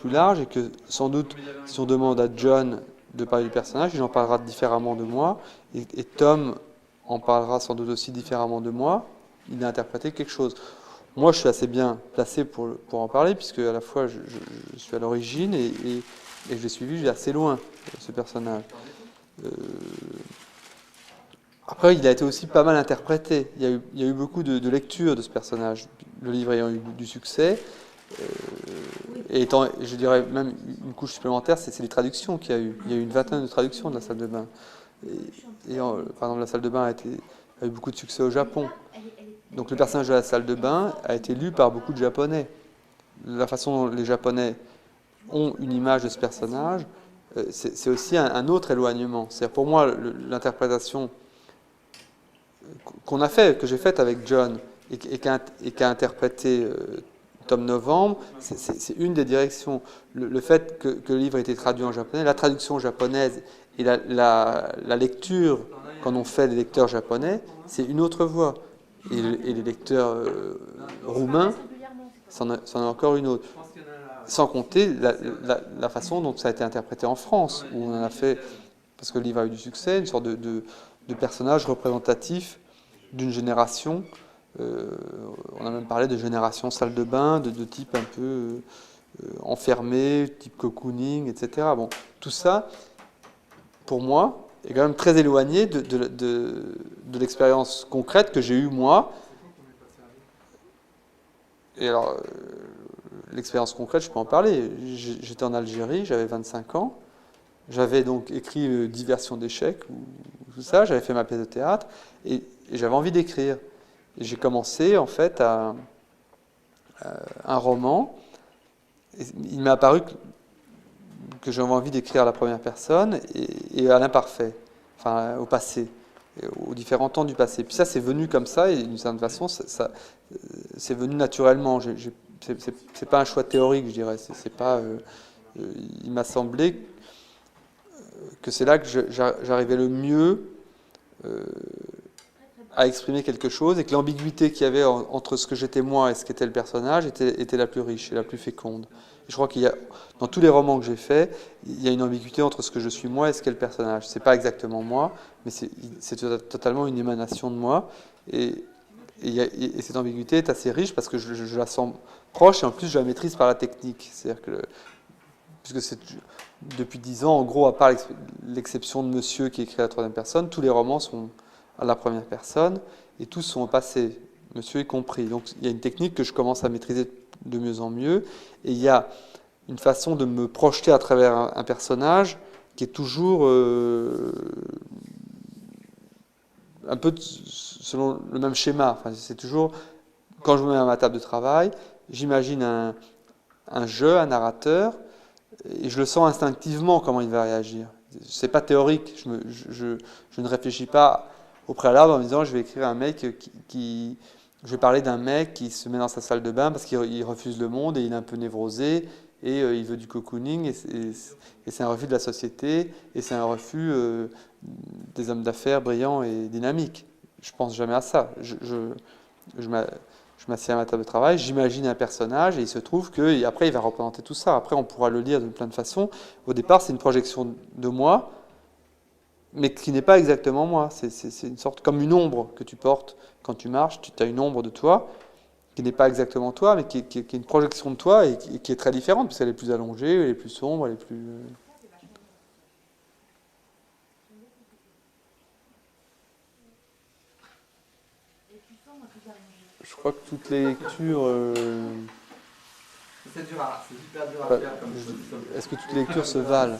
plus large et que sans doute, si on demande à John de parler du personnage, il en parlera différemment de moi, et Tom en parlera sans doute aussi différemment de moi. Il a interprété quelque chose. Moi, je suis assez bien placé pour en parler, puisque à la fois je suis à l'origine et je l'ai suivi, je vais assez loin, ce personnage. Euh, Après, il a été aussi pas mal interprété. Il y a eu beaucoup de lectures de ce personnage. Le livre ayant eu du succès, et étant, je dirais même une couche supplémentaire, c'est les traductions qu'il y a eu. Il y a eu une vingtaine de traductions de la salle de bain. Par exemple, la salle de bain a eu beaucoup de succès au Japon. Donc le personnage de la salle de bain a été lu par beaucoup de Japonais. La façon dont les Japonais ont une image de ce personnage, c'est aussi un autre éloignement. C'est pour moi l'interprétation qu'on a fait, que j'ai faite avec John et qu'a interprété Tom Novembre, c'est une des directions. Le fait que le livre ait été traduit en japonais, la traduction japonaise et la lecture qu'en ont fait les lecteurs japonais, c'est une autre voie. Et les lecteurs roumains, c'en est encore une autre. Sans compter la façon dont ça a été interprété en France, où on en a fait, parce que le livre a eu du succès, une sorte de personnage représentatif d'une génération. On a même parlé de génération salle de bain, de type un peu enfermé, type cocooning, etc. Bon, tout ça, pour moi, est quand même très éloigné de l'expérience concrète que j'ai eue moi. Et alors, l'expérience concrète, je peux en parler. J'étais en Algérie, j'avais 25 ans. J'avais donc écrit Diversion d'échecs, ou tout ça. J'avais fait ma pièce de théâtre et j'avais envie d'écrire. Et j'ai commencé en fait un roman. Et il m'est apparu que j'avais envie d'écrire à la première personne et à l'imparfait, enfin au passé, aux différents temps du passé. Puis ça, c'est venu comme ça et d'une certaine façon, c'est venu naturellement. C'est pas un choix théorique, je dirais. C'est pas. Il m'a semblé que c'est là que j'arrivais le mieux à exprimer quelque chose et que l'ambiguïté qu'il y avait entre ce que j'étais moi et ce qu'était le personnage était la plus riche et la plus féconde. Et je crois qu'il y a, dans tous les romans que j'ai faits, il y a une ambiguïté entre ce que je suis moi et ce qu'est le personnage. C'est pas exactement moi, mais c'est totalement une émanation de moi. Et cette ambiguïté est assez riche parce que je la sens proche et en plus je la maîtrise par la technique. C'est-à-dire que puisque depuis 10 ans, en gros, à part l'exception de Monsieur qui écrit à la troisième personne, tous les romans sont à la première personne et tous sont au passé, Monsieur y compris. Donc il y a une technique que je commence à maîtriser de mieux en mieux et il y a une façon de me projeter à travers un personnage qui est toujours un peu selon le même schéma. Enfin, c'est toujours, quand je me mets à ma table de travail, j'imagine un jeu, un narrateur, et je le sens instinctivement comment il va réagir. C'est pas théorique. Je ne réfléchis pas au préalable en me disant je vais écrire un mec je vais parler d'un mec qui se met dans sa salle de bain parce qu'il refuse le monde et il est un peu névrosé et il veut du cocooning et c'est un refus de la société et c'est un refus des hommes d'affaires brillants et dynamiques. Je pense jamais à ça. Je m'assieds à ma table de travail, j'imagine un personnage et il se trouve qu'après il va représenter tout ça. Après on pourra le lire de plein de façons. Au départ c'est une projection de moi, mais qui n'est pas exactement moi. C'est une sorte comme une ombre que tu portes quand tu marches. Tu as une ombre de toi qui n'est pas exactement toi, mais qui est une projection de toi et qui est très différente parce qu'elle est plus allongée, elle est plus sombre, elle est plus. Je crois que toutes les lectures. C'est dur, c'est hyper dur à faire comme chose. Est-ce que toutes les lectures se valent?